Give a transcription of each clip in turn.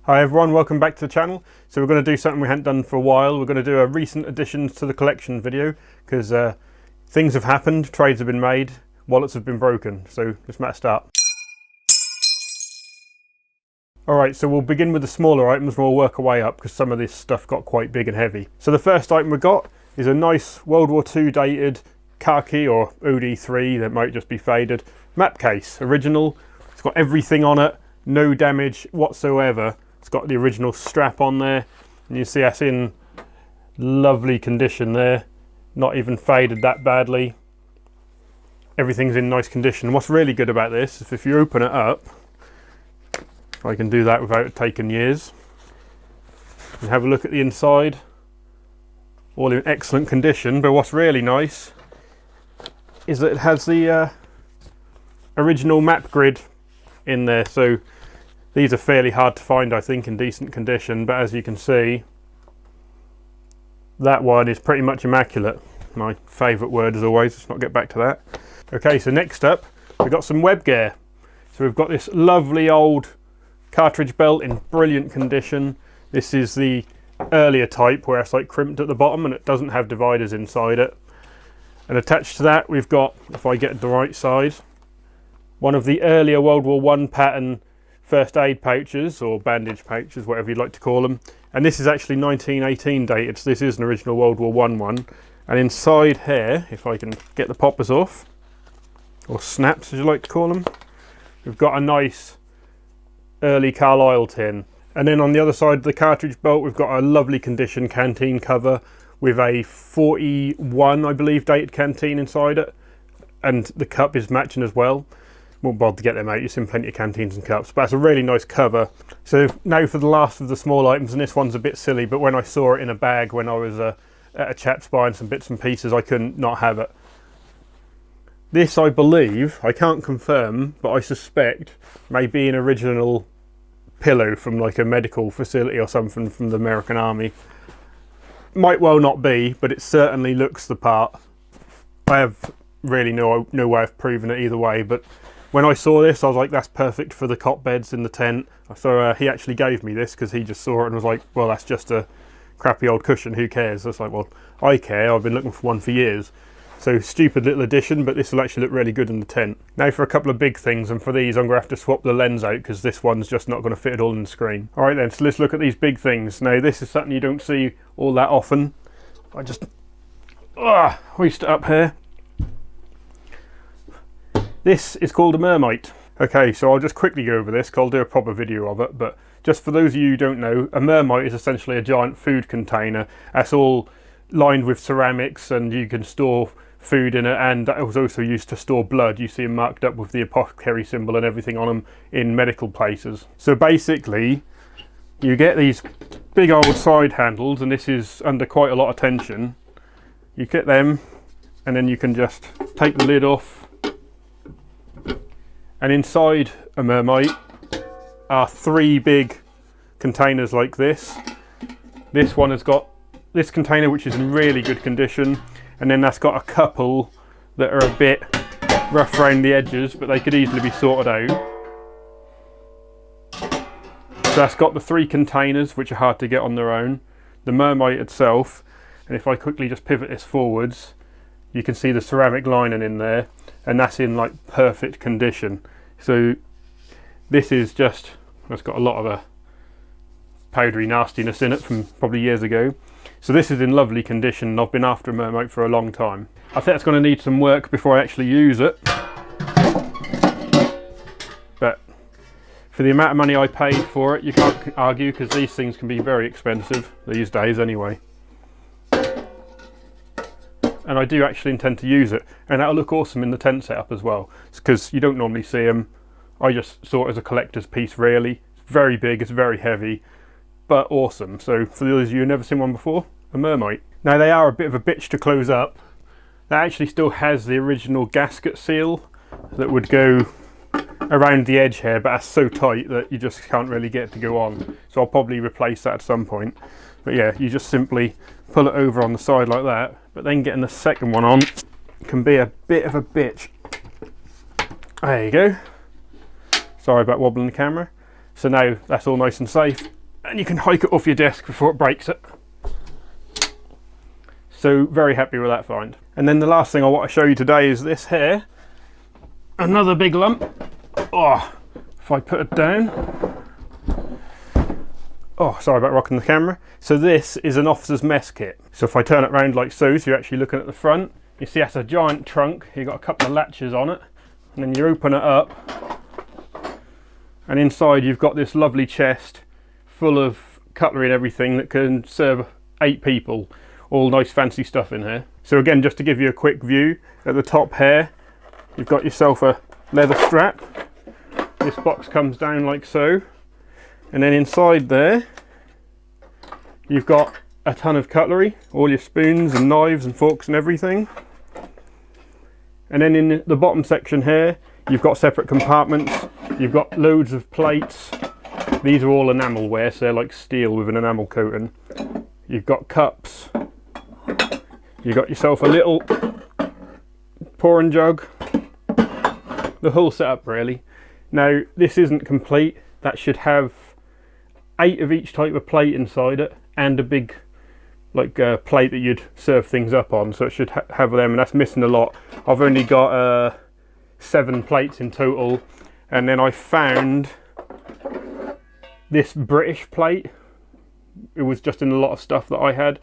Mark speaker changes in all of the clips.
Speaker 1: Hi everyone, welcome back to the channel. So we're going to do something we hadn't done for a while. We're going to do a recent additions to the collection video because things have happened, trades have been made, wallets have been broken. So let's make a start. Alright, so we'll begin with the smaller items and we'll work our way up because some of this stuff got quite big and heavy. So the first item we got is a nice World War II dated khaki or OD3, that might just be faded, map case. Original, it's got everything on it, no damage whatsoever. It's got the original strap on there, and you see that's in lovely condition there, not even faded that badly. Everything's in nice condition. What's really good about this is if you open it up, I can do that without it taking years, and have a look at the inside, all in excellent condition. But what's really nice is that it has the original map grid in there, so these are fairly hard to find, I think, in decent condition, but as you can see, that one is pretty much immaculate. My favourite word as always, let's not get back to that. Okay, so next up, we've got some web gear. So we've got this lovely old cartridge belt in brilliant condition. This is the earlier type where it's like crimped at the bottom and it doesn't have dividers inside it. And attached to that, we've got, if I get the right side, one of the earlier World War I pattern first aid pouches, or bandage pouches, whatever you'd like to call them. And this is actually 1918 dated, so this is an original World War I one. And inside here, if I can get the poppers off, or snaps as you like to call them, we've got a nice early Carlisle tin. And then on the other side of the cartridge belt, we've got a lovely condition canteen cover with a 41, I believe, dated canteen inside it. And the cup is matching as well. Won't bother to get them out, you've seen plenty of canteens and cups, but it's a really nice cover. So now for the last of the small items, and this one's a bit silly, but when I saw it in a bag when I was at a chap's buying some bits and pieces, I couldn't not have it. This, I believe, I can't confirm, but I suspect may be an original pillow from like a medical facility or something from the American Army. Might well not be, but it certainly looks the part. I have really no way of proving it either way, but when I saw this, I was like, that's perfect for the cot beds in the tent. So he actually gave me this because he just saw it and was like, well, that's just a crappy old cushion, who cares? I was like, well, I care, I've been looking for one for years. So stupid little addition, but this will actually look really good in the tent. Now for a couple of big things, and for these I'm going to have to swap the lens out because this one's just not going to fit it all in the screen. Alright then, so let's look at these big things. Now this is something you don't see all that often. I just hoist it up here. This is called a Mermite. Okay, so I'll just quickly go over this because I'll do a proper video of it, but just for those of you who don't know, a Mermite is essentially a giant food container. That's all lined with ceramics and you can store food in it, and that was also used to store blood. You see them marked up with the apothecary symbol and everything on them in medical places. So basically, you get these big old side handles, and this is under quite a lot of tension. You get them, and then you can just take the lid off. And inside a Mermite are three big containers like this. This one has got this container which is in really good condition, and then that's got a couple that are a bit rough around the edges, but they could easily be sorted out. So that's got the three containers which are hard to get on their own, the Mermite itself, and if I quickly just pivot this forwards, you can see the ceramic lining in there, and that's in like perfect condition. So this is just, it's got a lot of powdery nastiness in it from probably years ago. So this is in lovely condition. I've been after a Mermite for a long time. I think it's going to need some work before I actually use it, but for the amount of money I paid for it, you can't argue, because these things can be very expensive these days anyway. And I do actually intend to use it, and that'll look awesome in the tent setup as well, because you don't normally see them. I just saw it as a collector's piece really. It's very big, it's very heavy, but awesome. So for those of you who've never seen one before, a Mermite. Now they are a bit of a bitch to close up. That actually still has the original gasket seal that would go around the edge here, but that's so tight that you just can't really get it to go on. So I'll probably replace that at some point. But yeah, you just simply pull it over on the side like that, but then getting the second one on can be a bit of a bitch. There you go. Sorry about wobbling the camera. So now that's all nice and safe. and you can hike it off your desk before it breaks it. So very happy with that find. And then the last thing I want to show you today is this here. Another big lump. Oh, if I put it down. Oh, sorry about rocking the camera. So this is an officer's mess kit. So if I turn it around like so you're actually looking at the front, you see that's a giant trunk. You've got a couple of latches on it, and then you open it up, and inside you've got this lovely chest full of cutlery and everything that can serve 8 people. All nice fancy stuff in here. So again, just to give you a quick view, at the top here, you've got yourself a leather strap. This box comes down like so. And then inside there, you've got a ton of cutlery, all your spoons and knives and forks and everything. And then in the bottom section here, you've got separate compartments. You've got loads of plates. These are all enamelware, so they're like steel with an enamel coating. You've got cups. You've got yourself a little pouring jug. The whole setup really. Now this isn't complete. That should have 8 of each type of plate inside it, and a big plate that you'd serve things up on, so it should have them, and that's missing a lot. I've only got 7 plates in total, and then I found this British plate. It was just in a lot of stuff that I had,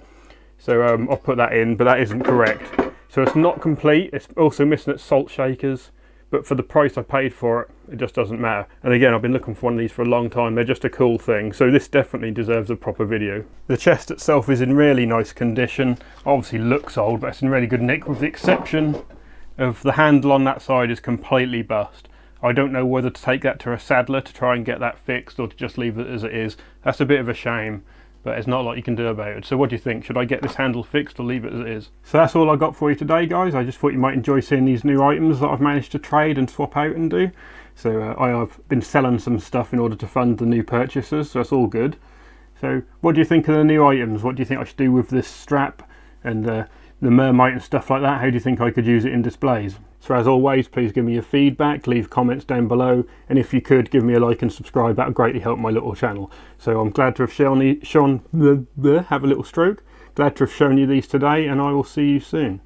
Speaker 1: so I'll put that in, but that isn't correct. So it's not complete. It's also missing its salt shakers, but for the price I paid for it, it just doesn't matter. And again, I've been looking for one of these for a long time. They're just a cool thing, so this definitely deserves a proper video. The chest itself is in really nice condition. Obviously looks old, but it's in really good nick, with the exception of the handle on that side is completely bust. I don't know whether to take that to a saddler to try and get that fixed, or to just leave it as it is. That's a bit of a shame, but it's not a lot you can do about it. So what do you think? Should I get this handle fixed or leave it as it is? So that's all I got for you today, guys. I just thought you might enjoy seeing these new items that I've managed to trade and swap out and do. So I have been selling some stuff in order to fund the new purchases, so that's all good. So what do you think of the new items? What do you think I should do with this strap and the Mermite and stuff like that? How do you think I could use it in displays? So as always, please give me your feedback, leave comments down below, and if you could, give me a like and subscribe. That would greatly help my little channel. So I'm glad to have have a little stroke. Glad to have shown you these today, and I will see you soon.